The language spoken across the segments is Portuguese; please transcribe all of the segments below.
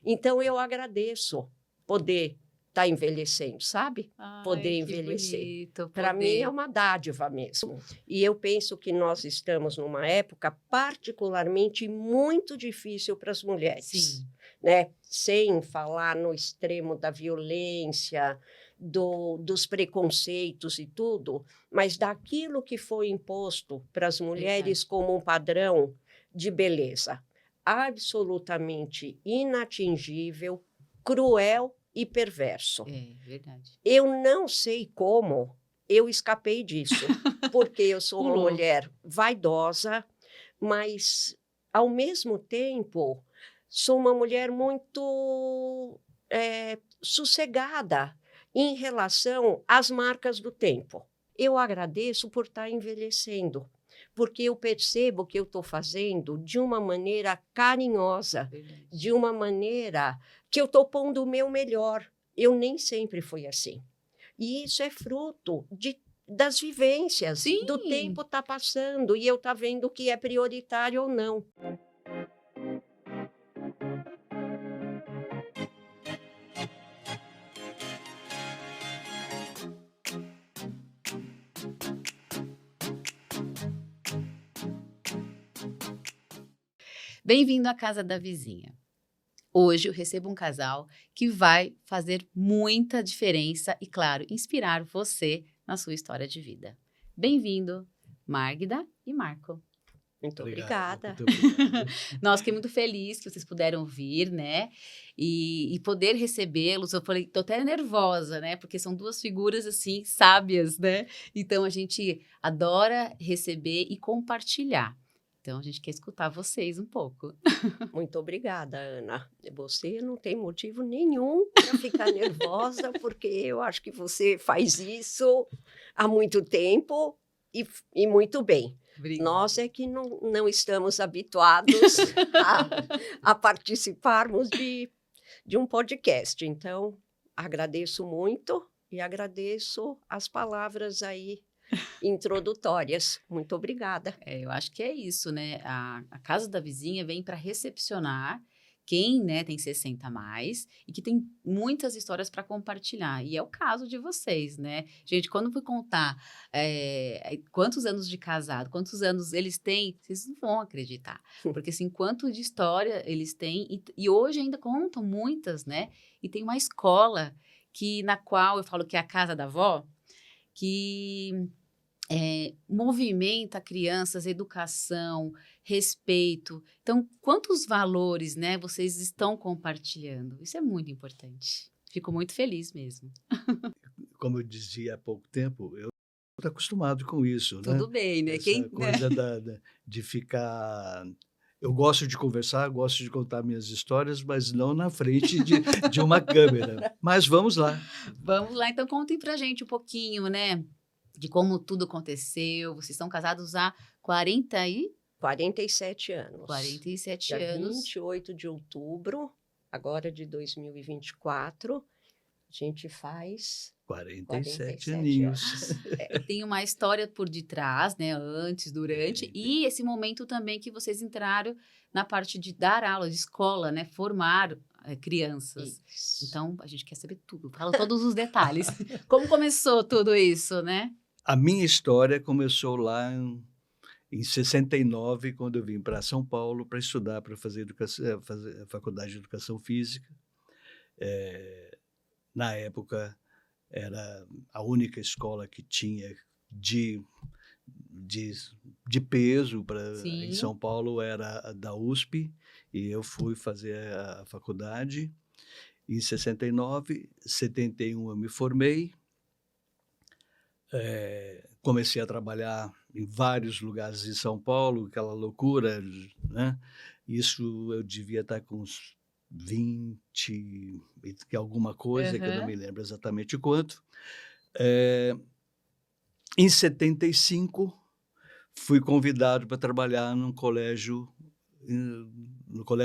Então, eu agradeço poder estar envelhecendo, sabe? Poder Ai, que envelhecer. bonito. Para mim, é Poder. uma dádiva mesmo. E eu penso que nós estamos numa época particularmente muito difícil para as mulheres, Sim. né? Sem falar no extremo da violência, dos preconceitos e tudo, mas daquilo que foi imposto para as mulheres Verdade. como um padrão de beleza absolutamente inatingível, cruel e perverso. É, verdade. Eu não sei como eu escapei disso, porque eu sou uma Pulou. mulher vaidosa, mas, ao mesmo tempo, sou uma mulher muito sossegada em relação às marcas do tempo. Eu agradeço por estar envelhecendo, porque eu percebo que eu estou fazendo de uma maneira carinhosa, Verdade. de uma maneira que eu estou pondo o meu melhor. Eu nem sempre fui assim. E isso é fruto das vivências, do Sim. tempo está passando e eu estou vendo o que é prioritário ou não. Bem-vindo à casa da vizinha. Hoje eu recebo um casal que vai fazer muita diferença e, claro, inspirar você na sua história de vida. Bem-vindo, Magda e Marco. Muito Obrigado, obrigada. muito obrigado. Nossa, fiquei muito feliz que vocês puderam vir, né? E poder recebê-los. Eu falei, tô até nervosa, né? Porque são duas figuras, assim, sábias, né? Então, a gente adora receber e compartilhar. Então, a gente quer escutar vocês um pouco. Muito obrigada, Ana. Você não tem motivo nenhum para ficar nervosa, porque eu acho que você faz isso há muito tempo e muito bem. Obrigada. Nós é que não estamos habituados a participarmos de um podcast. Então, agradeço muito e agradeço as palavras aí introdutórias. Muito obrigada. Eu acho que é isso, né? A casa da vizinha vem para recepcionar quem, né, tem 60 a mais e que tem muitas histórias para compartilhar. E é o caso de vocês, né? Gente, quando eu fui contar quantos anos de casado, quantos anos eles têm, vocês não vão acreditar. Porque, assim, quanto de história eles têm e hoje ainda contam muitas, né? E tem uma escola na qual eu falo que é a casa da avó, que movimenta crianças, educação, respeito. Então, quantos valores, né, vocês estão compartilhando? Isso é muito importante. Fico muito feliz mesmo. Como eu dizia há pouco tempo, eu estou acostumado com isso, né? Tudo bem, né? Essa coisa de ficar... Eu gosto de conversar, gosto de contar minhas histórias, mas não na frente de uma câmera. Mas vamos lá. Vamos lá, então contem pra gente um pouquinho, né, de como tudo aconteceu. Vocês estão casados há 47 anos. 47 Dia anos. 28 de outubro, agora de 2024, a gente faz 47 47 aninhos. anos. Tem uma história por detrás, né? Antes, durante, e esse momento também que vocês entraram na parte de dar aula, de escola, né? Formar crianças. Isso. Então, a gente quer saber tudo, fala todos os detalhes. Como começou tudo isso, né? A minha história começou lá em 69, quando eu vim para São Paulo para estudar, para fazer fazer a faculdade de Educação Física. Na época, era a única escola que tinha de peso em Sim. São Paulo, era a da USP, e eu fui fazer a faculdade. Em 69, 71 eu me formei, comecei a trabalhar em vários lugares de São Paulo, aquela loucura, né? Isso eu devia estar com uns 20 e alguma coisa, que eu não me lembro exatamente quanto. Em 75, fui convidado para trabalhar no Colégio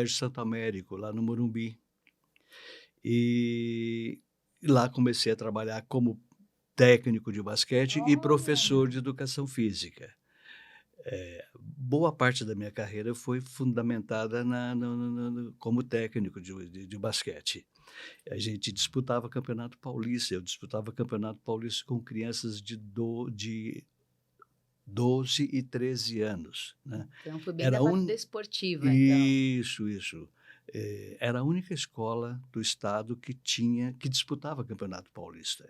Santo Américo, lá no Morumbi. E lá comecei a trabalhar como técnico de basquete e professor de educação física. boa parte da minha carreira foi fundamentada como técnico de basquete. A gente disputava campeonato paulista, eu disputava campeonato paulista com crianças de 12 e 13 anos, né? Então, foi bem Era da parte um... desportiva, então. Isso. Era a única escola do estado que disputava campeonato paulista.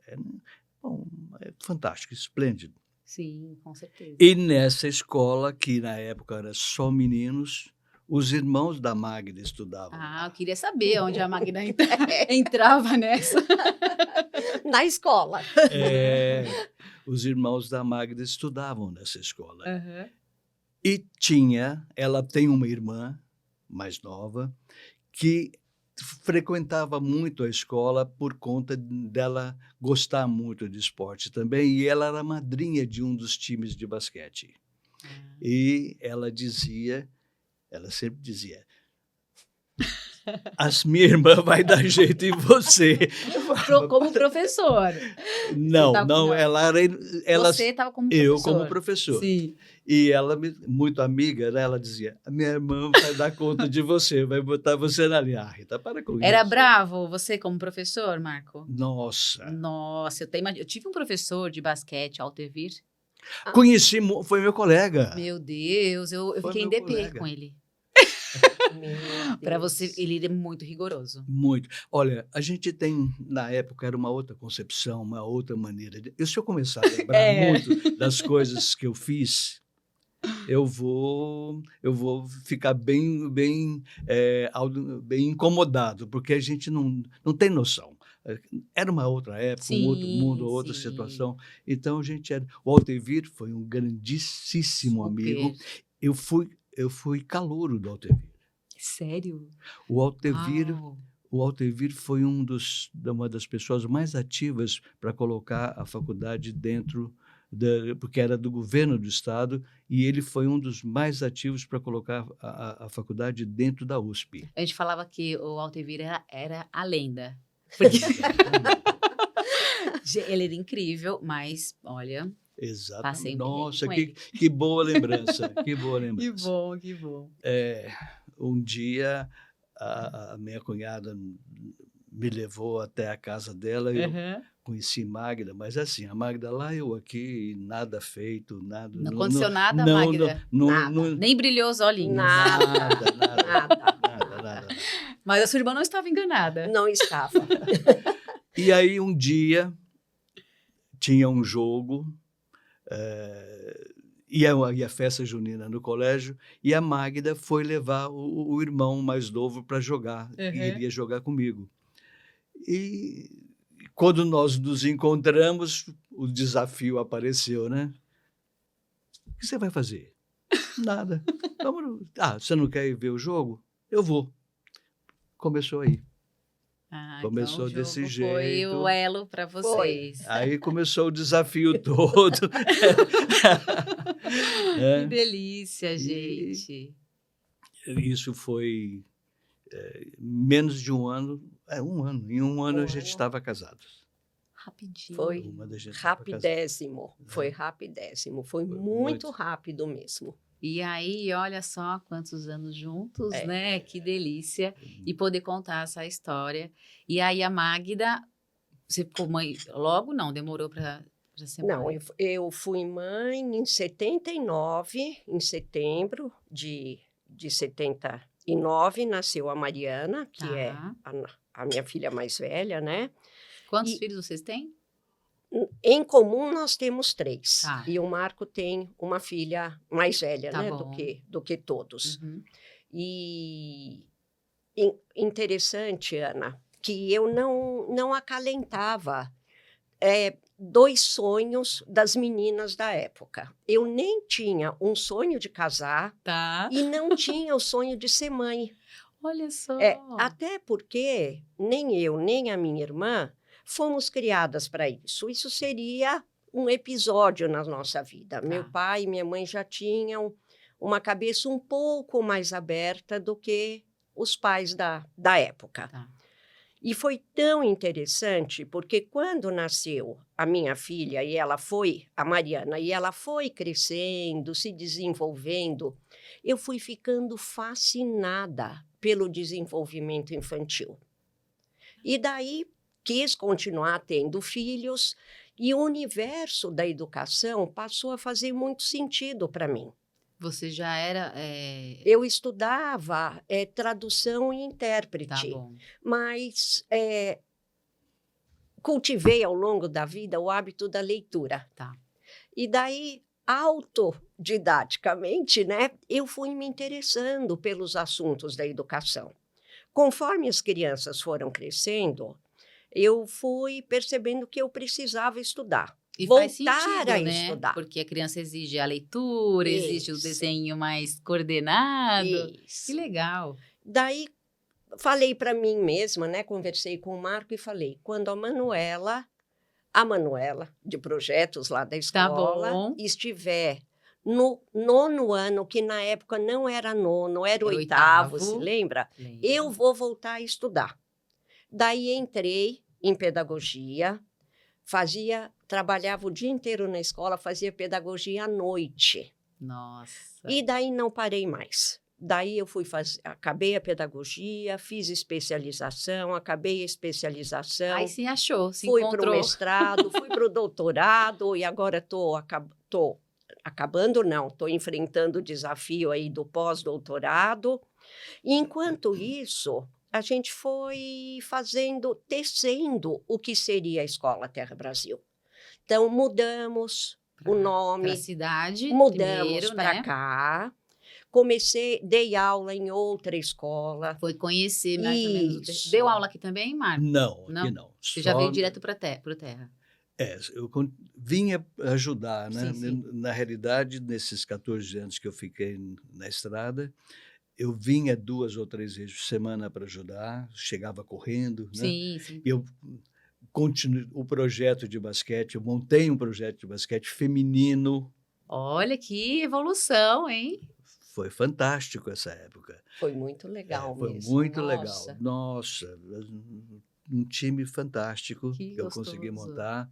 Bom, é fantástico, esplêndido. Sim, com certeza. E nessa escola, que na época era só meninos, os irmãos da Magda estudavam. Ah, eu queria saber onde a Magda entrava nessa. Na escola. Os irmãos da Magda estudavam nessa escola. Uhum. E ela tem uma irmã mais nova que frequentava muito a escola por conta dela gostar muito de esporte também, e ela era madrinha de um dos times de basquete. E ela sempre dizia, minha irmã vai dar jeito em você. Como professor. Não, Você estava como professor. Eu como professor. Sim. E ela, muito amiga, né, ela dizia, a minha irmã vai dar conta de você, vai botar você na linha. Ah, Rita, para com isso. Era bravo você como professor, Marco? Nossa, eu tive um professor de basquete, Altevir. Conheci, foi meu colega. Meu Deus, eu fiquei em DP colega. com ele. Ele é muito rigoroso. Muito. Olha, a gente tem, na época, era uma outra concepção, uma outra maneira. Se eu começar a lembrar muito das coisas que eu fiz, eu vou ficar bem incomodado, porque a gente não tem noção. Era uma outra época, um outro mundo, outra situação. Então, a gente era... O Altevir foi um grandíssimo amigo. Eu fui calouro do Altevir. Sério? O Altevir foi uma das pessoas mais ativas para colocar a faculdade dentro, porque era do governo do estado, e ele foi um dos mais ativos para colocar a faculdade dentro da USP. A gente falava que o Altevir era a lenda. Ele era incrível, mas, olha... Exatamente. Nossa, que boa lembrança. Que boa lembrança. Que bom. Um dia, a minha cunhada me levou até a casa dela e eu conheci Magda, mas assim, a Magda lá, eu aqui, nada feito, nada... Não aconteceu nada, Magda? Nada. Nem brilhou os olhinhos? Nada. Mas a sua irmã não estava enganada? Não estava. E aí, um dia, tinha um jogo... E a festa junina no colégio, e a Magda foi levar o irmão mais novo para jogar, e ele ia jogar comigo. E quando nós nos encontramos, o desafio apareceu, né? O que você vai fazer? Nada. Você não quer ir ver o jogo? Eu vou. Começou aí. Começou então desse jeito. Foi o elo para vocês. Aí começou o desafio todo. Que delícia, gente. Isso foi menos de um ano. Um ano. Em um ano a gente estava casados. Rapidinho. Foi rapidésimo. Foi rapidésimo. Foi muito rápido mesmo. E aí, olha só quantos anos juntos, né? Que delícia. E poder contar essa história. E aí, a Magda, você ficou mãe logo? Não, demorou para ser mãe? Não, eu fui mãe em 79, em setembro de 79, nasceu a Mariana, que é a minha filha mais velha, né? Quantos filhos vocês têm? Em comum, nós temos 3. E o Marco tem uma filha mais velha, né, do que todos. E interessante, Ana, que eu não acalentava 2 sonhos das meninas da época. Eu nem tinha um sonho de casar e não tinha o sonho de ser mãe. Olha só! Até porque nem eu, nem a minha irmã fomos criadas para isso. Isso seria um episódio na nossa vida. Meu pai e minha mãe já tinham uma cabeça um pouco mais aberta do que os pais da época. E foi tão interessante, porque quando nasceu a minha filha, a Mariana, e ela foi crescendo, se desenvolvendo, eu fui ficando fascinada pelo desenvolvimento infantil. E daí quis continuar tendo filhos, e o universo da educação passou a fazer muito sentido para mim. Você já era... Eu estudava tradução e Tá intérprete, bom. mas cultivei ao longo da vida o hábito da leitura. Tá. E daí, autodidaticamente, né, eu fui me interessando pelos assuntos da educação. Conforme as crianças foram crescendo, eu fui percebendo que eu precisava estudar. E faz Voltar sentido, a né? estudar. Porque a criança exige a leitura, exige o Isso. desenho mais coordenado. Isso. Que legal. Daí, falei para mim mesma, né? Conversei com o Marco e falei, quando a Manuela, de projetos lá da escola, bom. estiver no 9º ano, que na época não era 9º, era Era 8º, se oitavo. lembra? Lembro. Eu vou voltar a estudar. Daí entrei em pedagogia, trabalhava o dia inteiro na escola, fazia pedagogia à noite. Nossa. E daí não parei mais. Daí eu acabei a pedagogia, fiz especialização, acabei a especialização. Aí se achou, se fui para o encontrou. mestrado, fui para o doutorado e agora estou acabando, não, estou enfrentando o desafio aí do pós-doutorado. E enquanto isso, a gente foi tecendo o que seria a Escola Terra Brasil. Então, mudamos o nome. Para a cidade, Mudamos primeiro, para né? cá. Dei aula em outra escola. Foi conhecer mais ou menos Isso. Deu aula aqui também, Marco? Não, Não? aqui não. Você já veio direto para Terra. Eu vinha ajudar, né? Sim. Na realidade, nesses 14 anos que eu fiquei na estrada, eu vinha 2 ou 3 vezes por semana para ajudar, chegava correndo, né? Sim. Eu continuei o projeto de basquete, eu montei um projeto de basquete feminino. Olha que evolução, hein? Foi fantástico essa época. Foi muito legal Foi mesmo. muito Nossa. legal. Nossa, um time fantástico Que eu consegui gostoso. montar.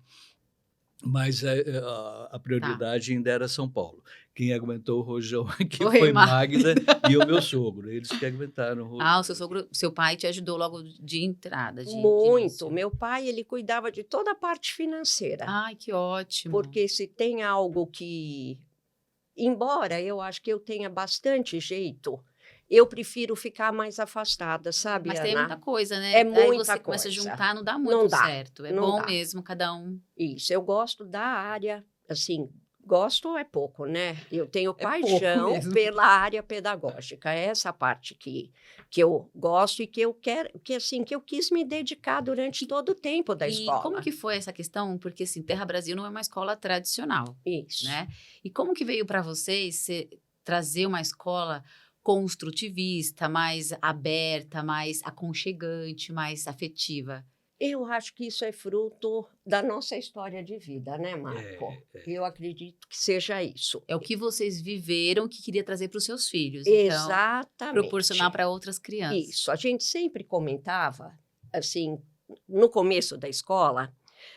Mas a prioridade ainda era São Paulo. Quem aguentou o rojão aqui foi Magda e o meu sogro. Eles que aguentaram o rojão. O seu sogro, seu pai te ajudou logo de entrada? Muito. Meu pai, ele cuidava de toda a parte financeira. Ai, que ótimo. Porque se tem algo que... Embora eu acho que eu tenha bastante jeito, eu prefiro ficar mais afastada, sabe, Mas Ana? tem muita coisa, né? É Aí muita você começa a coisa. juntar, não dá muito Não dá, certo. É não bom dá. mesmo, cada um. Isso, eu gosto da área, assim, gosto é pouco, né? Eu tenho paixão mesmo. pela área pedagógica, é essa parte que eu gosto e que eu quero, que eu quis me dedicar durante todo o tempo da escola. E como que foi essa questão? Porque, assim, Terra Brasil não é uma escola tradicional, Isso. né? E como que veio para vocês trazer uma escola construtivista, mais aberta, mais aconchegante, mais afetiva? Eu acho que isso é fruto da nossa história de vida, né, Marco? Eu acredito que seja isso. É o que vocês viveram que queria trazer para os seus filhos. Exatamente. Então, proporcionar para outras crianças. Isso. A gente sempre comentava, assim, no começo da escola,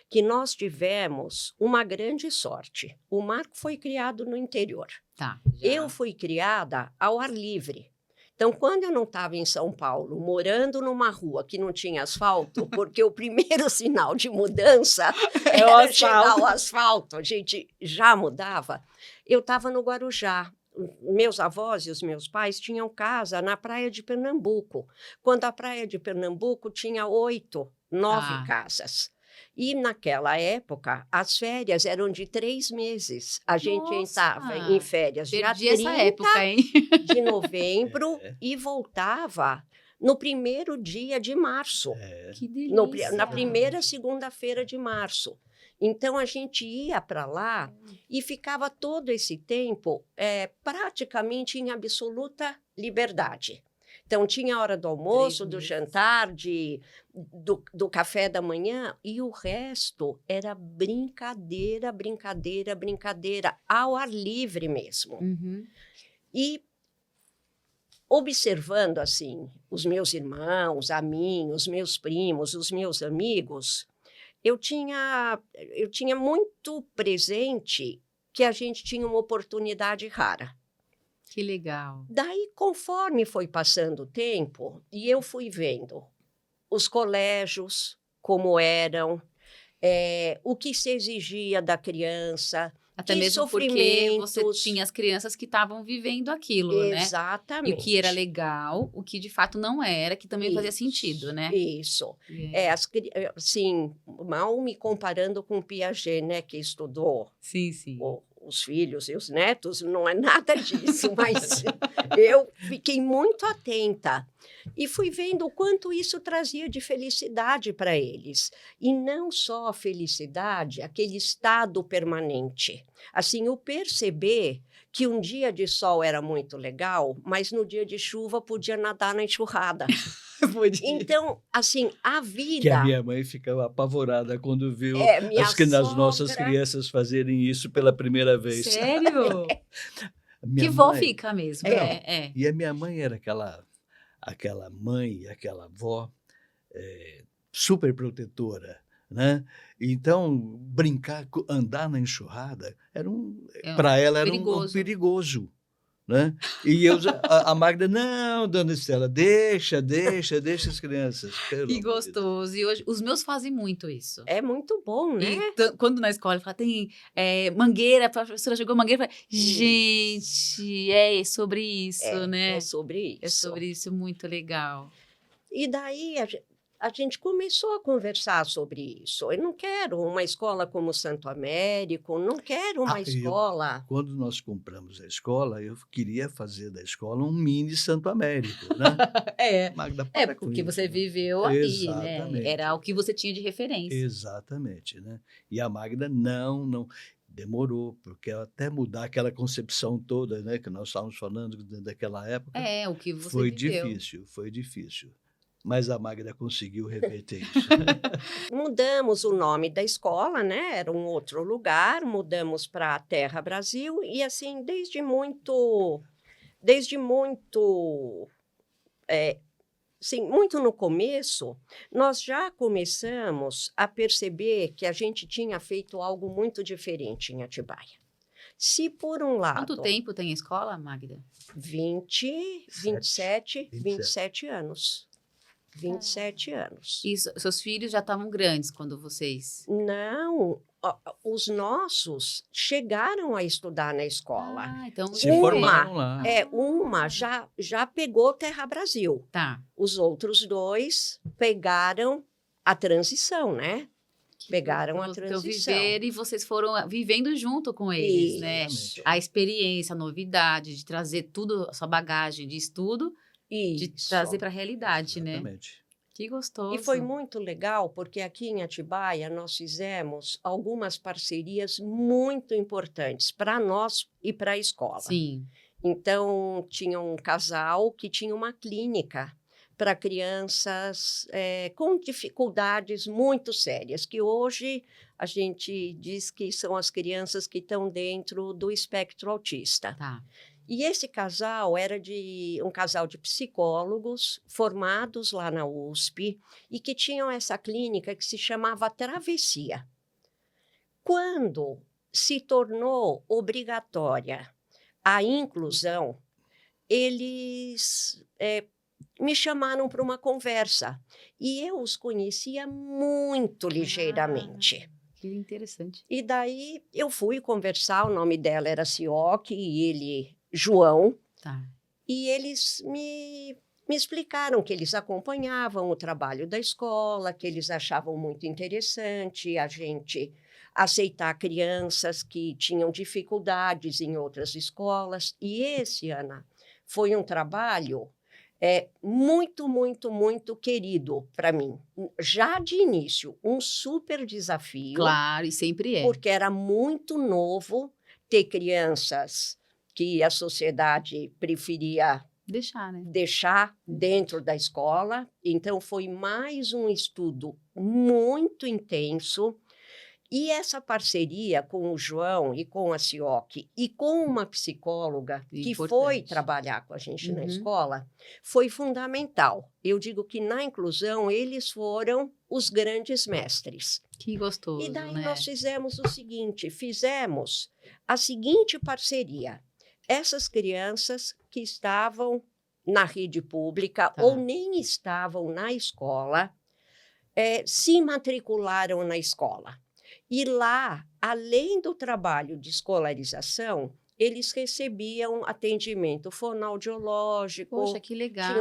que nós tivemos uma grande sorte. O Marco foi criado no interior. Tá. Eu fui criada ao ar livre. Então, quando eu não estava em São Paulo, morando numa rua que não tinha asfalto, porque o primeiro sinal de mudança era chegar ao asfalto, a gente já mudava, eu estava no Guarujá. Meus avós e os meus pais tinham casa na praia de Pernambuco, quando a praia de Pernambuco tinha 8, 9 casas. E naquela época, as férias eram de 3 meses. A gente entrava em férias dia 30 época, hein? de novembro e voltava no primeiro dia de março. Que delícia! Na primeira segunda-feira de março. Então, a gente ia para lá e ficava todo esse tempo praticamente em absoluta liberdade. Então, tinha a hora do almoço, do jantar, do café da manhã, e o resto era brincadeira, ao ar livre mesmo. Uhum. E observando, assim, os meus irmãos, a mim, os meus primos, os meus amigos, eu tinha muito presente que a gente tinha uma oportunidade rara. Que legal. Daí, conforme foi passando o tempo, e eu fui vendo os colégios, como eram, o que se exigia da criança, Até que mesmo porque você sofrimentos. tinha as crianças que estavam vivendo aquilo, né? E Exatamente. o que era legal, o que de fato não era, que também fazia sentido, né? Isso. Assim, mal me comparando com Piaget, né, que estudou Sim, sim. os filhos e os netos, não é nada disso, mas eu fiquei muito atenta e fui vendo o quanto isso trazia de felicidade para eles. E não só a felicidade, aquele estado permanente. Assim, o perceber que um dia de sol era muito legal, mas no dia de chuva podia nadar na enxurrada. Então, assim, a vida... Que a minha mãe ficava apavorada quando viu as nossas crianças fazerem isso pela primeira vez. Sério? Que vó fica mesmo, né? E a minha mãe era aquela mãe, aquela avó super protetora, né? Então, brincar, andar na enxurrada, para ela era um perigoso. Né? E a Magda, não, dona Estela, deixa as crianças. Que gostoso. E hoje, os meus fazem muito isso. É muito bom, né? E quando na escola fala, tem mangueira, a professora jogou mangueira, fala, gente, é sobre isso, né? É sobre isso. É sobre isso, muito legal. E daí a gente começou a conversar sobre isso. Eu não quero uma escola como Santo Américo, não quero uma escola... Quando nós compramos a escola, eu queria fazer da escola um mini Santo Américo, né? Magda, porque você viveu ali, né? Era o que você tinha de referência. Exatamente, né? E a Magda não... Demorou, porque até mudar aquela concepção toda, né, que nós estávamos falando daquela época... o que você viveu. Foi difícil. Mas a Magda conseguiu reverter isso. Mudamos o nome da escola, né? Era um outro lugar, mudamos para a Terra Brasil e assim, desde muito no começo, nós já começamos a perceber que a gente tinha feito algo muito diferente em Atibaia. Se por um lado... Quanto tempo tem a escola, Magda? 27 anos. 27 anos. E seus filhos já estavam grandes quando vocês... Não, os nossos chegaram a estudar na escola. Então se formaram lá. Uma já pegou Terra Brasil. Tá. Os outros 2 pegaram a transição, né? Pegaram a transição. E vocês foram vivendo junto com eles, né? A experiência, a novidade, de trazer tudo, a sua bagagem de estudo... de trazer para a realidade, exatamente, né? Que gostoso. E foi muito legal, porque aqui em Atibaia nós fizemos algumas parcerias muito importantes para nós e para a escola. Sim. Então, tinha um casal que tinha uma clínica para crianças com dificuldades muito sérias, que hoje a gente diz que são as crianças que estão dentro do espectro autista. Tá. E esse casal era um casal de psicólogos formados lá na USP e que tinham essa clínica que se chamava Travessia. Quando se tornou obrigatória a inclusão, eles me chamaram para uma conversa e eu os conhecia muito ligeiramente. Que interessante. E daí eu fui conversar, o nome dela era Sioque e ele... João, tá. E eles me explicaram que eles acompanhavam o trabalho da escola, que eles achavam muito interessante a gente aceitar crianças que tinham dificuldades em outras escolas. E esse, Ana, foi um trabalho muito, muito, muito querido para mim. Já de início, um super desafio. Claro, e sempre é. Porque era muito novo ter crianças que a sociedade preferia deixar dentro da escola. Então, foi mais um estudo muito intenso E essa parceria com o João e com a CIOC e com uma psicóloga que foi Importante. trabalhar com a gente na Uhum. escola foi fundamental. Eu digo que na inclusão eles foram os grandes mestres. Que gostoso, E daí né? nós fizemos o seguinte, fizemos a seguinte parceria. Essas crianças que estavam na rede pública Tá. ou nem estavam na escola, se matricularam na escola. E lá, além do trabalho de escolarização, eles recebiam atendimento fonoaudiológico, Poxa, que legal.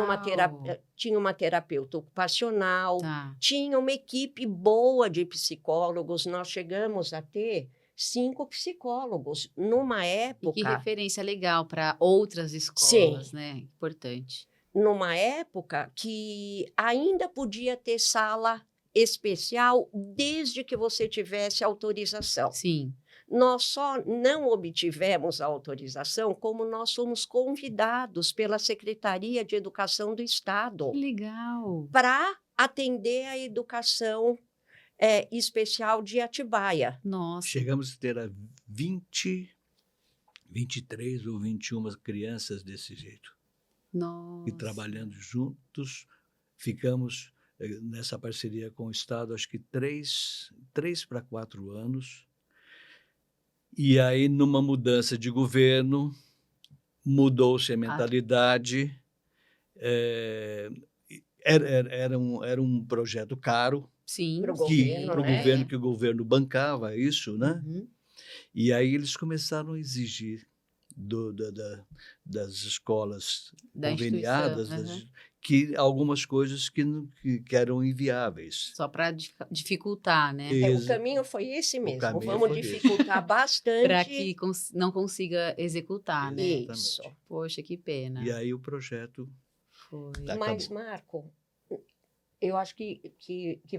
tinha uma terapeuta ocupacional, Tá. tinha uma equipe boa de psicólogos. Nós chegamos a ter 5 psicólogos numa E que época, referência legal para outras escolas, né? Importante. numa época que ainda podia ter sala especial desde que você tivesse autorização. Sim. Nós só não obtivemos a autorização como nós fomos convidados pela Secretaria de Educação do Estado Que legal. para atender a educação especial de Atibaia. Nossa. Chegamos a ter 23 ou 21 crianças desse jeito. Nossa. E trabalhando juntos, ficamos nessa parceria com o Estado, acho que 3 para 4 anos. E aí, numa mudança de governo, mudou-se a mentalidade. Era um projeto caro Sim. Pro sim. governo, para o né? governo, que o governo bancava isso, né? Uhum. E aí eles começaram a exigir das escolas Da conveniadas instituição. que algumas coisas que eram inviáveis. Só para dificultar, né? O caminho foi esse mesmo. caminho Vamos foi esse. dificultar bastante. Para que não consiga executar, né? Exatamente. Isso. Poxa, que pena. E aí o projeto Foi. Mas, acabou. Marco, eu acho que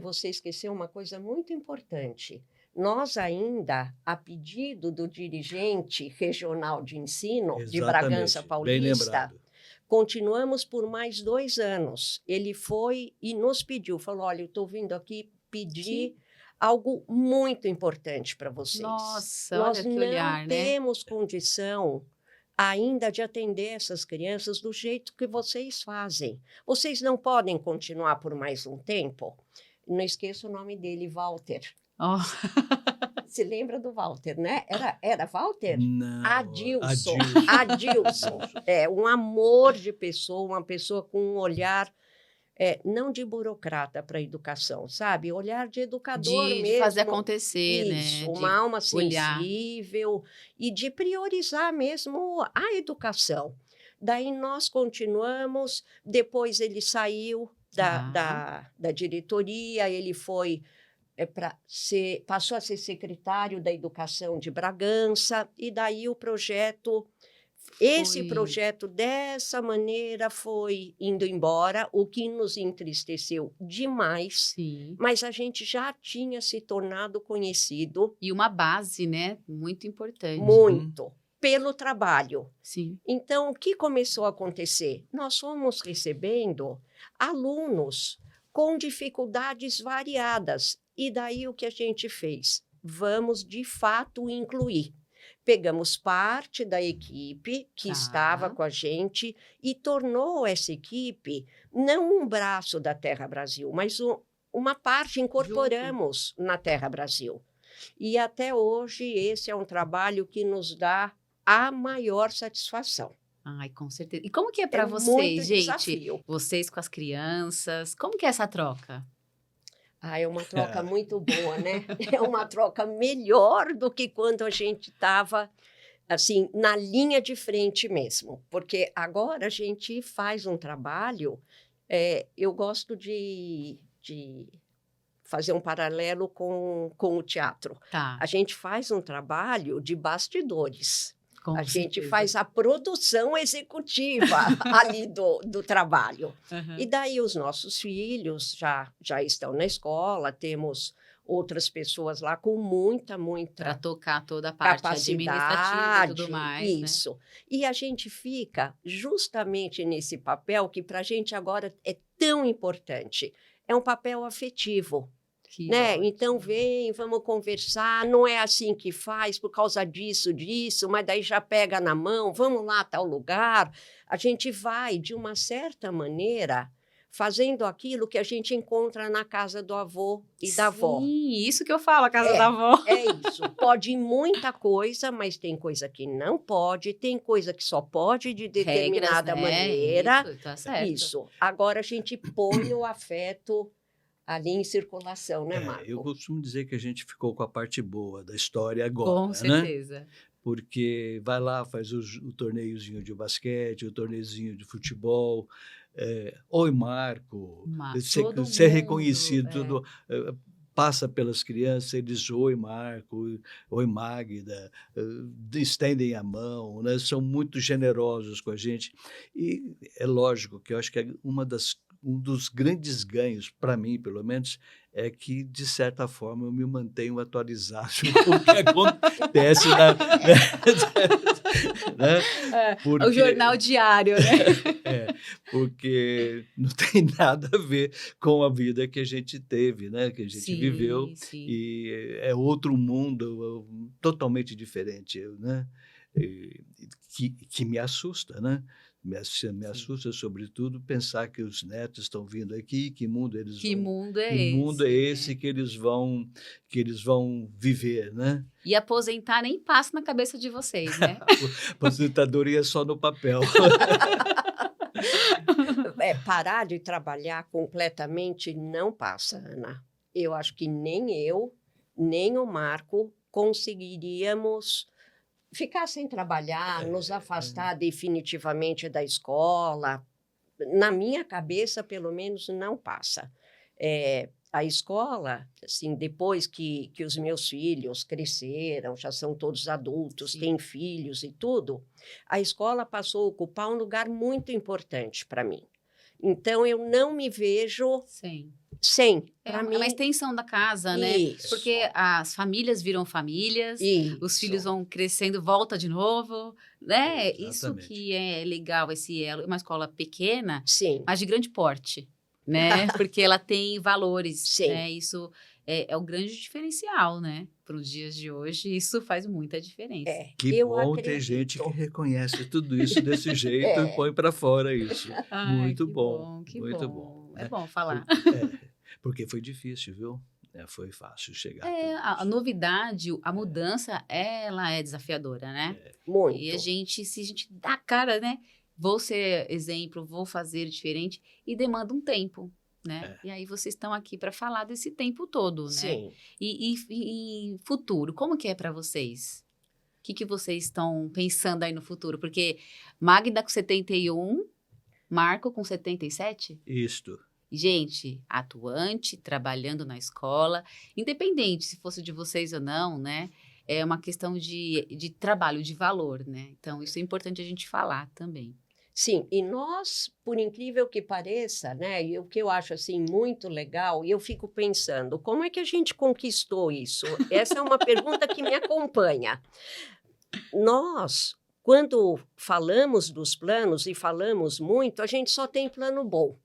você esqueceu uma coisa muito importante. Nós ainda, a pedido do dirigente regional de ensino de Bragança Exatamente, bem Paulista, lembrado. continuamos por mais 2 anos. Ele foi e nos pediu, falou, olha, eu estou vindo aqui pedir algo muito importante para vocês. Nossa, Nós olha que não olhar, né? temos condição ainda de atender essas crianças do jeito que vocês fazem. Vocês não podem continuar por mais um tempo? Não esqueça o nome dele, Walter. Oh, Se lembra do Walter, né? Era Walter? Não, Adilson. Adilson. Um amor de pessoa, uma pessoa com um olhar, não de burocrata para a educação, sabe? Olhar de educador de mesmo. fazer acontecer, Isso, né? uma alma olhar. sensível e de priorizar mesmo a educação. Daí nós continuamos, depois ele saiu da diretoria, ele foi passou a ser secretário da Educação de Bragança, e daí o projeto, esse projeto dessa maneira foi indo embora, o que nos entristeceu demais, Sim. mas a gente já tinha se tornado conhecido. E uma base, né? Muito importante. Muito, pelo trabalho. Sim. Então, o que começou a acontecer? Nós fomos recebendo alunos com dificuldades variadas. E daí o que a gente fez? Vamos, de fato, incluir. Pegamos parte da equipe que estava com a gente e tornou essa equipe não um braço da Terra Brasil, mas uma parte, incorporamos na Terra Brasil. E até hoje esse é um trabalho que nos dá a maior satisfação. Ai, com certeza. E como que é para muito vocês, gente? Desafio. Vocês com as crianças, como que é essa troca? É uma troca muito boa, né? É uma troca melhor do que quando a gente estava, assim, na linha de frente mesmo. Porque agora a gente faz um trabalho, eu gosto de fazer um paralelo com o teatro. Tá. A gente faz um trabalho de bastidores. Com gente certeza. faz a produção executiva ali do trabalho. Uhum. E daí os nossos filhos já estão na escola, temos outras pessoas lá com muita Para tocar toda a parte administrativa e tudo mais. Isso. Né? E a gente fica justamente nesse papel que para a gente agora é tão importante. É um papel afetivo. Que né? ótimo. Então vem, vamos conversar, não é assim que faz por causa disso, mas daí já pega na mão, vamos lá a tal lugar. A gente vai, de uma certa maneira, fazendo aquilo que a gente encontra na casa do avô e da avó. Sim, isso que eu falo, a casa da avó. É isso. Pode ir muita coisa, mas tem coisa que não pode, tem coisa que só pode de determinada Regras, né? maneira. Isso, tá certo. Isso. Agora a gente põe o afeto ali em circulação, né, Marco? Eu costumo dizer que a gente ficou com a parte boa da história agora, Com né? certeza. Porque vai lá, faz o torneiozinho de basquete, o torneiozinho de futebol. Oi, Marco. Todo Ser mundo, reconhecido. Passa pelas crianças, eles oi, Marco, oi, Magda, estendem a mão, né? São muito generosos com a gente. E é lógico que eu acho que um dos grandes ganhos, para mim, pelo menos, é que, de certa forma, eu me mantenho atualizado com o que acontece né? O jornal diário, né? Porque não tem nada a ver com a vida que a gente teve, né? Que a gente viveu. Sim. E é outro mundo totalmente diferente, né? Que me assusta, né? Me assusta, sobretudo, pensar que os netos estão vindo aqui, que mundo é que mundo é esse que eles vão viver, né? E aposentar nem passa na cabeça de vocês, né? Aposentadoria é só no papel. Parar de trabalhar completamente não passa, Ana. Eu acho que nem eu, nem o Marco conseguiríamos ficar sem trabalhar, nos afastar definitivamente da escola. Na minha cabeça, pelo menos, não passa. A escola, assim, depois que os meus filhos cresceram, já são todos adultos, têm filhos e tudo, a escola passou a ocupar um lugar muito importante para mim. Então, eu não me vejo sem. É uma extensão da casa, né? Porque as famílias viram famílias, os filhos vão crescendo, volta de novo, né? Exatamente. Isso que é legal, esse elo, uma escola pequena, Sim. mas de grande porte, né? Porque ela tem valores, Sim. né? Isso é o grande diferencial, né? Para os dias de hoje, isso faz muita diferença. Que bom ter gente que reconhece tudo isso desse jeito e põe para fora isso. Muito bom. Muito bom. É bom falar. Porque foi difícil, viu? Foi fácil chegar. A novidade, a mudança, ela é desafiadora, né? Muito. E se a gente dá cara, né? Vou ser exemplo, vou fazer diferente, e demanda um tempo, né? E aí vocês estão aqui para falar desse tempo todo, né? Sim. E futuro, como que é para vocês? O que vocês estão pensando aí no futuro? Porque Magda com 71, Marco com 77? Isto. Gente, atuante, trabalhando na escola, independente se fosse de vocês ou não, né? É uma questão de trabalho, de valor, né? Então, isso é importante a gente falar também. Sim, e nós, por incrível que pareça, né? E o que eu acho, assim, muito legal, e eu fico pensando, como é que a gente conquistou isso? Essa é uma pergunta que me acompanha. Nós, quando falamos dos planos, e falamos muito, a gente só tem plano bom.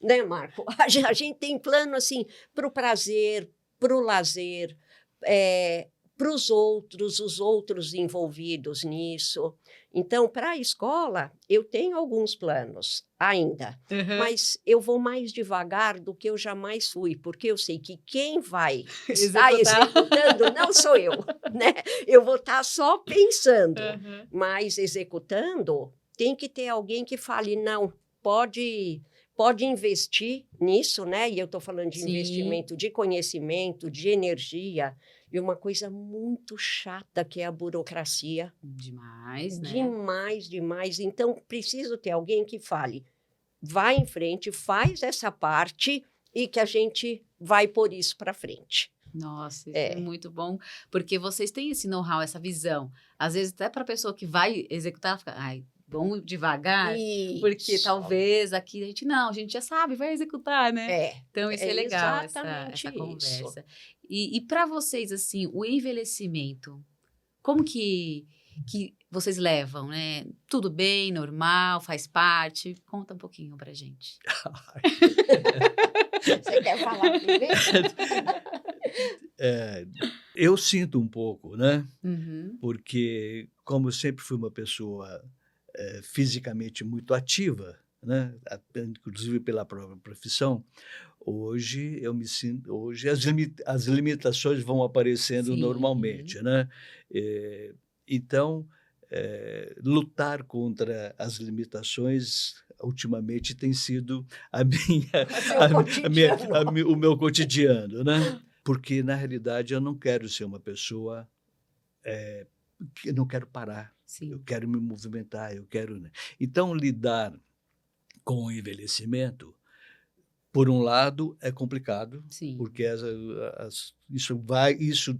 Né, Marco? A gente tem plano, assim, para o prazer, para o lazer, para os outros envolvidos nisso. Então, para a escola, eu tenho alguns planos ainda, mas eu vou mais devagar do que eu jamais fui, porque eu sei que quem vai estar executando não sou eu, né? Eu vou estar só pensando, mas executando tem que ter alguém que fale, não, pode investir nisso, né? E eu estou falando de investimento de conhecimento, de energia, e uma coisa muito chata que é a burocracia. Demais, né? Demais. Então, preciso ter alguém que fale, vai em frente, faz essa parte e que a gente vai pôr isso para frente. Nossa, isso é muito bom, porque vocês têm esse know-how, essa visão. Às vezes, até para a pessoa que vai executar, ela fica, vamos devagar, porque talvez aqui a gente já sabe, vai executar, né? Então, isso é legal, essa conversa. E para vocês, assim, o envelhecimento, como que vocês levam, né? Tudo bem, normal, faz parte? Conta um pouquinho pra gente. Você quer falar primeiro? Eu sinto um pouco, né? Uhum. Porque, como eu sempre fui uma pessoa fisicamente muito ativa, né? Inclusive pela própria profissão, hoje eu me sinto, hoje as limitações vão aparecendo Sim. normalmente, né? Então, lutar contra as limitações ultimamente tem sido a minha, Seu cotidiano. o meu cotidiano, né? Porque na realidade eu não quero ser uma pessoa que não quero parar. Eu Sim. quero me movimentar, eu quero, né? Então, lidar com o envelhecimento, por um lado, é complicado, Sim. porque isso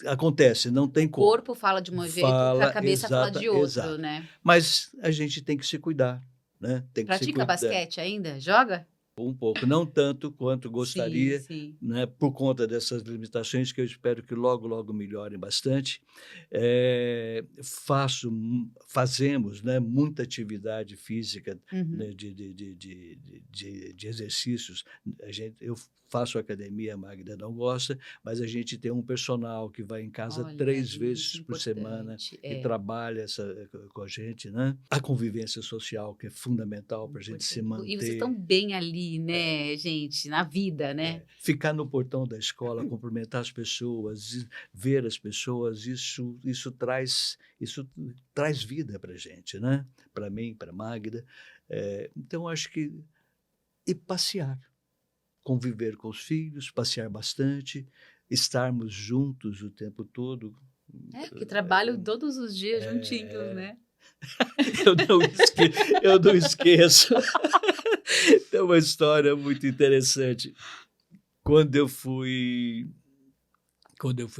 acontece, não tem O como. corpo fala de um jeito, a cabeça fala de outro, Exato. né? Mas a gente tem que se cuidar, né? Tem que se Pratica cuidar basquete ainda? Joga? um pouco, não tanto quanto Sim, gostaria, sim. né, por conta dessas limitações que eu espero que logo, logo melhorem bastante. Fazemos, né, muita atividade física, Uhum. né, de exercícios. Eu faço academia, a Magda não gosta, mas a gente tem um personal que vai em casa Olha, 3 gente, vezes por semana importante. e trabalha com a gente, né? A convivência social, que é fundamental para a gente se Importante. E vocês estão manter. bem ali, né, gente, na vida, né? Ficar no portão da escola, cumprimentar as pessoas, ver as pessoas, isso traz vida para a gente, né? Para mim, para a Magda. Então, acho que... E passear, conviver com os filhos, passear bastante, estarmos juntos o tempo todo. Que trabalham todos os dias juntinhos, né? Eu não esqueço. Tem uma história muito interessante. Quando eu fui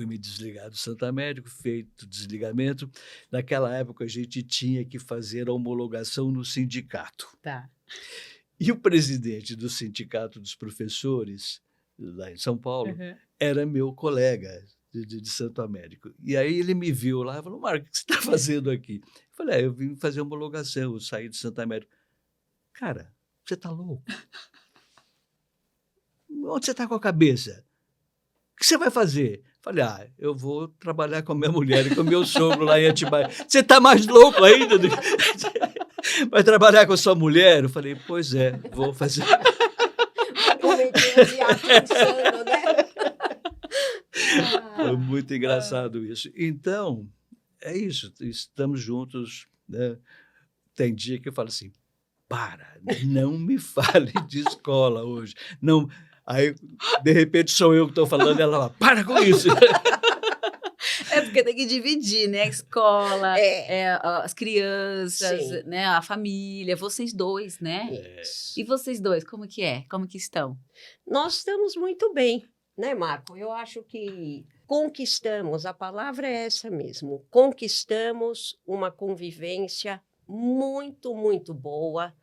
me desligar do Santo Américo, feito o desligamento, naquela época a gente tinha que fazer a homologação no sindicato. Tá. E o presidente do sindicato dos professores, lá em São Paulo, era meu colega de Santo Américo. E aí ele me viu lá e falou: Marco, o que você está fazendo aqui? Eu falei: eu vim fazer homologação, eu saí de Santo Américo. Cara, você está louco? Onde você está com a cabeça? O que você vai fazer? Falei: eu vou trabalhar com a minha mulher e com o meu sogro lá em Atibaia. Você está mais louco ainda? Vai trabalhar com a sua mulher? Eu falei: pois é, vou fazer. Cometer esse ato insano, né? Foi muito engraçado isso. Então, é isso, estamos juntos, né? Tem dia que eu falo assim: não me fale de escola hoje. Não. Aí, de repente, sou eu que estou falando, ela fala: para com isso. Porque tem que dividir, né? A escola, as crianças, Sim. né? A família, vocês dois, né? E vocês dois, como que é? Como que estão? Nós estamos muito bem, né, Marco? Eu acho que conquistamos, a palavra é essa mesmo, conquistamos uma convivência muito, muito boa,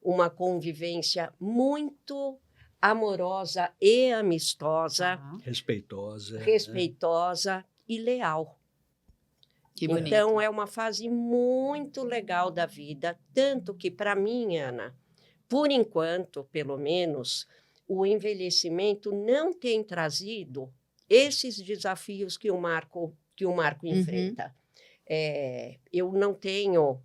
uma convivência muito amorosa e amistosa, respeitosa e leal. Que bonito. Então, é uma fase muito legal da vida, tanto que, para mim, Ana, por enquanto, pelo menos, o envelhecimento não tem trazido esses desafios que o Marco enfrenta. Eu não tenho,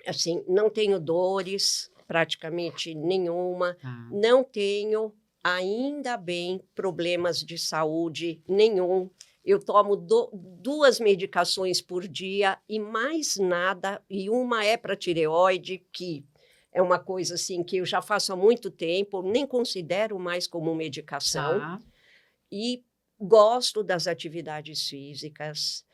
assim, não tenho dores, praticamente nenhuma, não tenho, ainda bem, problemas de saúde nenhum. Eu tomo 2 medicações por dia e mais nada, e uma é para tireoide, que é uma coisa assim que eu já faço há muito tempo, nem considero mais como medicação. E gosto das atividades físicas,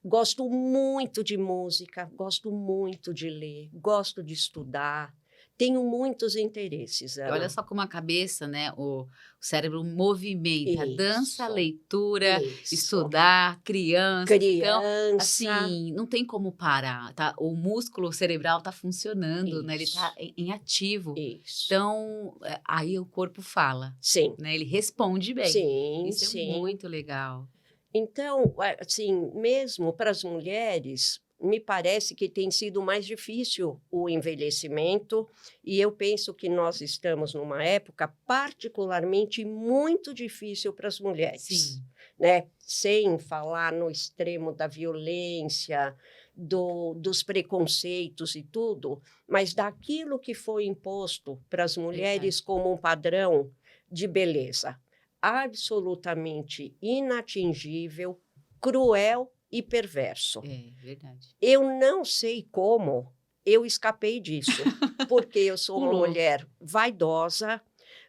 gosto muito de música, gosto muito de ler, gosto de estudar. Tenho muitos interesses, Ana. Olha só como a cabeça, né? O cérebro movimenta. Dança, leitura, estudar, criança. Então, assim, não tem como parar, tá? O músculo cerebral está funcionando, né? Ele está em ativo. Então, aí o corpo fala. Sim. Né? Ele responde bem. Sim, Isso é muito legal. Então, assim, mesmo para as mulheres, me parece que tem sido mais difícil o envelhecimento, e eu penso que nós estamos numa época particularmente muito difícil para as mulheres. Sim. Né? Sem falar no extremo da violência, dos preconceitos e tudo, mas daquilo que foi imposto para as mulheres como um padrão de beleza absolutamente inatingível, cruel e perverso. É verdade. Eu não sei como eu escapei disso, porque eu sou uma mulher vaidosa,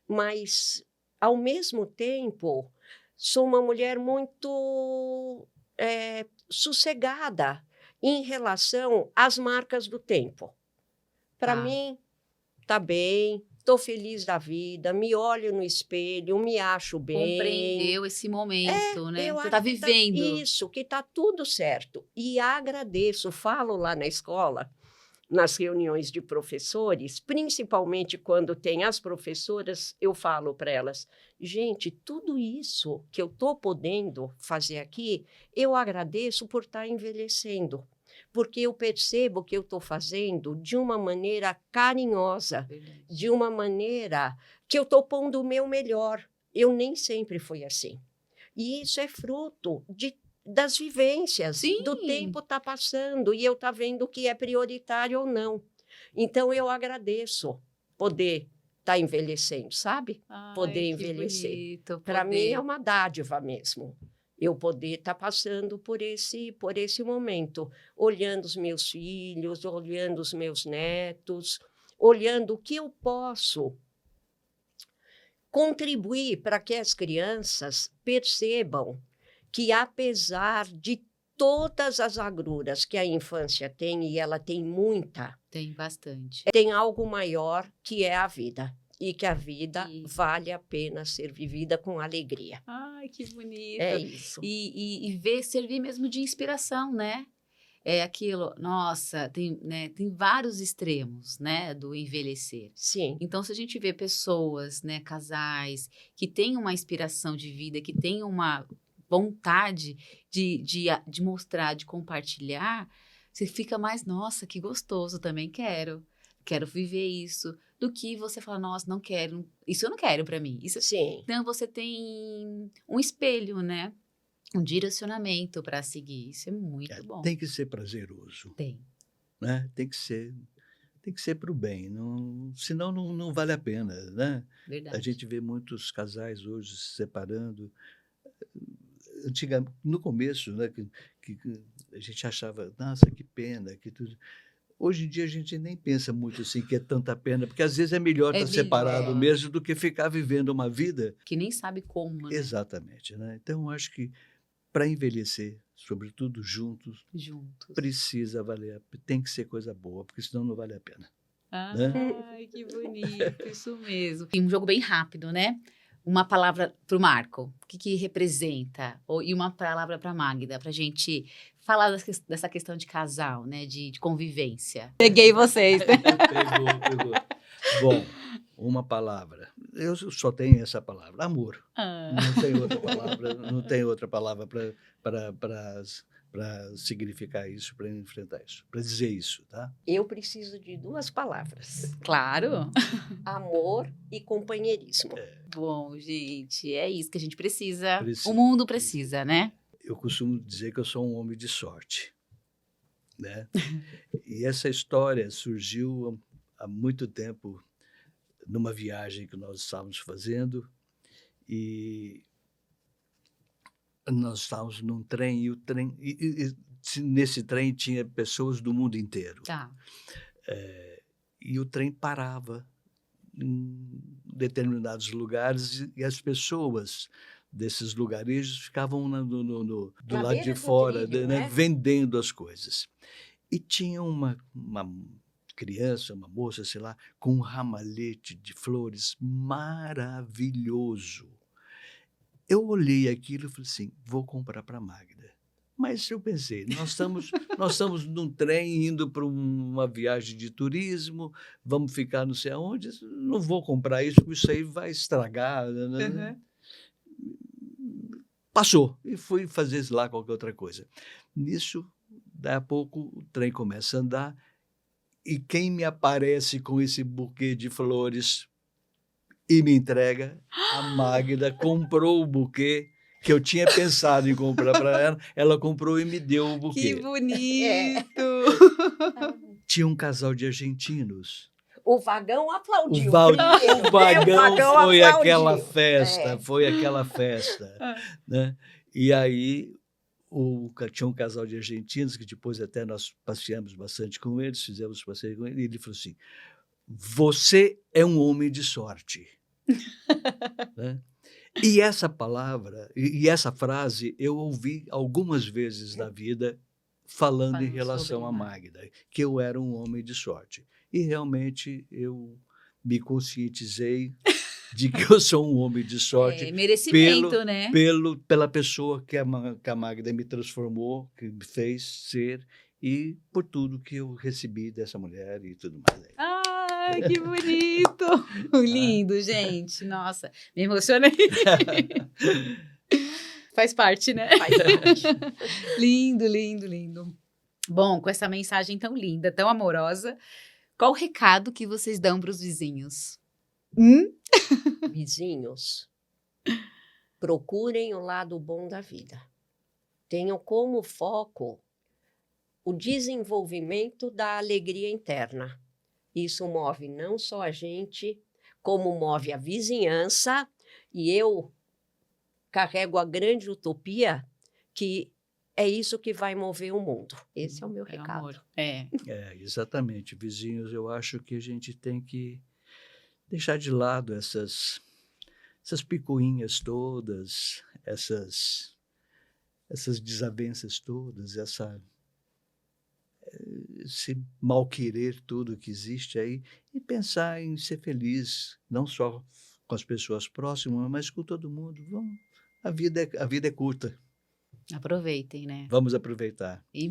mas, ao mesmo tempo, sou uma mulher muito sossegada em relação às marcas do tempo. Para mim, tá bem, estou feliz da vida, me olho no espelho, me acho bem. Compreendeu esse momento, né? Você está vivendo. Isso, que está tudo certo. E agradeço, falo lá na escola, nas reuniões de professores, principalmente quando tem as professoras, eu falo para elas, gente, tudo isso que eu estou podendo fazer aqui, eu agradeço por estar envelhecendo, porque eu percebo que eu estou fazendo de uma maneira carinhosa, de uma maneira que eu estou pondo o meu melhor. Eu nem sempre fui assim. E isso é fruto das vivências, do tempo está passando e eu estou vendo o que é prioritário ou não. Então, eu agradeço poder estar envelhecendo, sabe? Poder envelhecer. Para mim, é uma dádiva mesmo. Eu poder estar passando por esse momento, olhando os meus filhos, olhando os meus netos, olhando o que eu posso contribuir para que as crianças percebam que, apesar de todas as agruras que a infância tem, e ela tem muita... Tem bastante. Tem algo maior que é a vida. E que a vida vale a pena ser vivida com alegria. Ai, que bonito. É isso. E servir mesmo de inspiração, né? É aquilo, nossa, tem vários extremos, né, do envelhecer. Sim. Então, se a gente vê pessoas, né, casais, que têm uma inspiração de vida, que têm uma vontade de mostrar, de compartilhar, você fica mais, nossa, que gostoso, também quero viver isso, do que você falar, nossa, não quero, isso eu não quero para mim. Isso, sim. Então, você tem um espelho, né? Um direcionamento para seguir. Isso é muito bom. Tem que ser prazeroso. Tem. Né? Tem que ser para o bem, senão não vale a pena. Né? Verdade. A gente vê muitos casais hoje se separando. No começo, né, que a gente achava, nossa, que pena, que tudo. Hoje em dia a gente nem pensa muito assim que é tanta pena, porque às vezes é melhor estar separado mesmo do que ficar vivendo uma vida que nem sabe como, né? Exatamente, né? Então eu acho que para envelhecer, sobretudo juntos, precisa valer, tem que ser coisa boa, porque senão não vale a pena. Ai, que bonito, isso mesmo. Tem um jogo bem rápido, né? Uma palavra para o Marco, o que representa? E uma palavra para a Magda, para a gente falar dessa questão de casal, né? De convivência. Peguei vocês, né? Pegou. Bom, uma palavra. Eu só tenho essa palavra, amor. Não tem outra palavra para significar isso, para enfrentar isso, para dizer isso, tá? Eu preciso de 2 palavras. Claro. Amor e companheirismo. Bom, gente, é isso que a gente precisa. O mundo precisa, né? Eu costumo dizer que eu sou um homem de sorte, né? E essa história surgiu há muito tempo, numa viagem que nós estávamos fazendo, e nós estávamos num trem, e nesse trem tinha pessoas do mundo inteiro. Tá. E o trem parava em determinados lugares e as pessoas desses lugarejos ficavam do lado de fora, trilho, né? Vendendo as coisas. E tinha uma criança, uma moça, sei lá, com um ramalhete de flores maravilhoso. Eu olhei aquilo e falei assim, vou comprar para a Magda. Mas eu pensei, nós estamos num trem indo para uma viagem de turismo, vamos ficar não sei aonde, não vou comprar isso, porque isso aí vai estragar. Uhum. Passou, e fui fazer lá qualquer outra coisa. Nisso, Daí a pouco o trem começa a andar e quem me aparece com esse buquê de flores e me entrega? A Magda comprou o buquê que eu tinha pensado em comprar para ela, ela comprou e me deu o Que buquê. bonito! Tinha um casal de argentinos. O vagão aplaudiu. O vagão foi aplaudiu. aquela festa, É. foi aquela festa, né? E aí tinha um casal de argentinos que depois até nós passeamos bastante com eles, fizemos passeio com ele, e ele falou assim: você é um homem de sorte. Né? E essa palavra, e essa frase, eu ouvi algumas vezes na vida falando em relação sobre a Magda, que eu era um homem de sorte. E realmente eu me conscientizei de que eu sou um homem de sorte merecimento, né? pela pessoa que a Magda me transformou, que me fez ser, e por tudo que eu recebi dessa mulher e tudo mais. Ai, que bonito! Lindo, gente. Nossa, me emocionei. Faz parte, né? Faz parte. Lindo, lindo, lindo. Bom, com essa mensagem tão linda, tão amorosa, qual o recado que vocês dão para os vizinhos? Vizinhos, procurem o lado bom da vida. Tenham como foco o desenvolvimento da alegria interna. Isso move não só a gente, como move a vizinhança, e eu carrego a grande utopia que é isso que vai mover o mundo. Esse é o meu recado. Amor. É. Exatamente. Vizinhos, eu acho que a gente tem que deixar de lado essas picuinhas todas, essas desavenças todas, esse mal-querer tudo que existe aí, e pensar em ser feliz, não só com as pessoas próximas, mas com todo mundo. A vida é curta. Aproveitem, né? Vamos aproveitar. E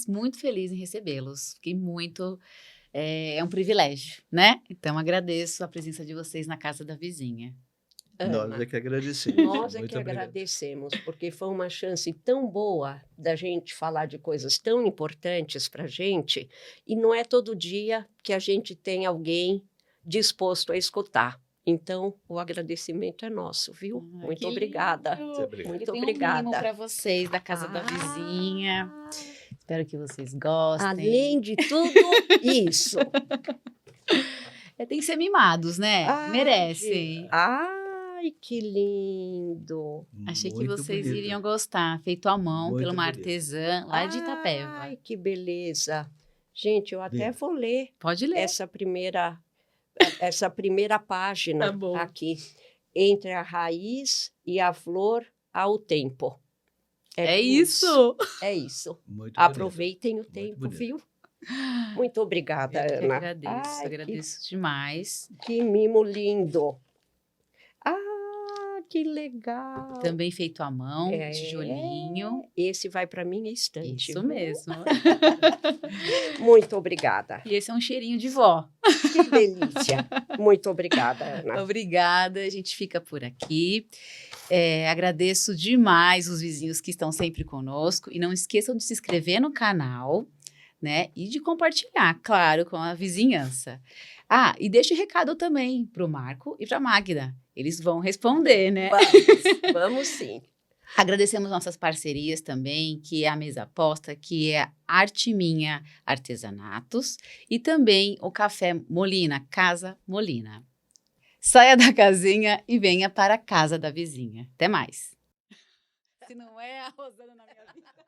muito feliz em recebê-los. Fiquei muito... É um privilégio, né? Então, agradeço a presença de vocês na casa da vizinha. Ana, Nós é que agradecemos. nós é Muito que obrigado. agradecemos, porque foi uma chance tão boa da gente falar de coisas tão importantes para a gente, e não é todo dia que a gente tem alguém disposto a escutar. Então, o agradecimento é nosso, viu? Muito obrigada. Muito obrigado. Muito Tem obrigada. um mimo para vocês da casa da vizinha. Espero que vocês gostem. Além de tudo isso. Tem que ser mimados, né? Ai, Merecem. Ai, que lindo. Achei que Muito vocês bonito. iriam gostar. Feito à mão Muito por uma bonito. artesã lá de Itapeva. Ai, que beleza. Gente, eu até Lê. vou ler Pode ler. essa primeira página Tá bom. aqui. Entre a raiz e a flor há o tempo. É tudo isso. É isso. Muito Aproveitem o Muito tempo, bonito. viu? Muito obrigada, Eu que Ana. agradeço, Ai, agradeço demais. que mimo lindo. Ah, que legal. Também feito à mão, tijolinho. Esse vai para minha estante. Isso viu? mesmo. Muito obrigada. E esse é um cheirinho de vó. Que delícia. Muito obrigada, Ana. Obrigada, a gente fica por aqui. Agradeço demais os vizinhos que estão sempre conosco. E não esqueçam de se inscrever no canal, né? E de compartilhar, claro, com a vizinhança. E deixa o recado também para o Marco e para a Magda. Eles vão responder, né? Vamos sim. Agradecemos nossas parcerias também, que é a Mesa Posta, que é Arte Minha Artesanatos, e também o Café Molina, Casa Molina. Saia da casinha e venha para a casa da vizinha. Até mais. Se não é a Rosana na minha vida.